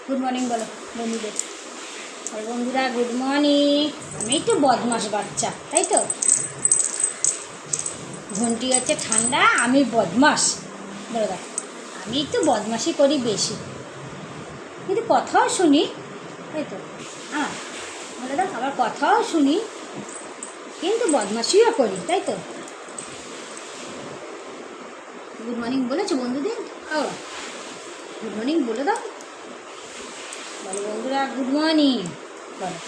Good morning বলো বন্ধুদের। আর বন্ধুরা গুড মর্নিং। আমি তো বদমাস বাচ্চা, তাই তো। ঘন্টি হচ্ছে ঠান্ডা, আমি বদমাস। বলে দাও, আমি তো বদমাসি করি বেশি, কিন্তু কথাও শুনি, তাই তো। হ্যাঁ, বলে দাও, আবার কথাও শুনি কিন্তু বদমাসিও করি, তাই তো। গুড মর্নিং বলেছো বন্ধুদের? ও গুড মর্নিং বলে দাও। বলো বন্ধুরা গুড মর্নিং বলো।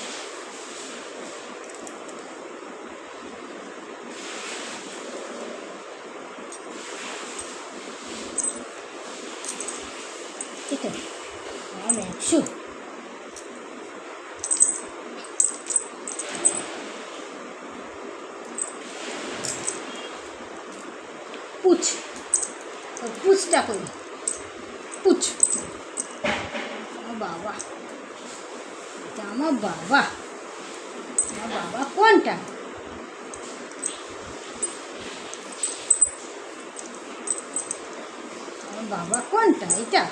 ঠিক আছে, আমি 100 পুছ, পুছটা করি, পুছ। আমার বাবা, এটা আমার বাবা। আমার বাবা কোনটা? আমার বাবা কোনটা? এটা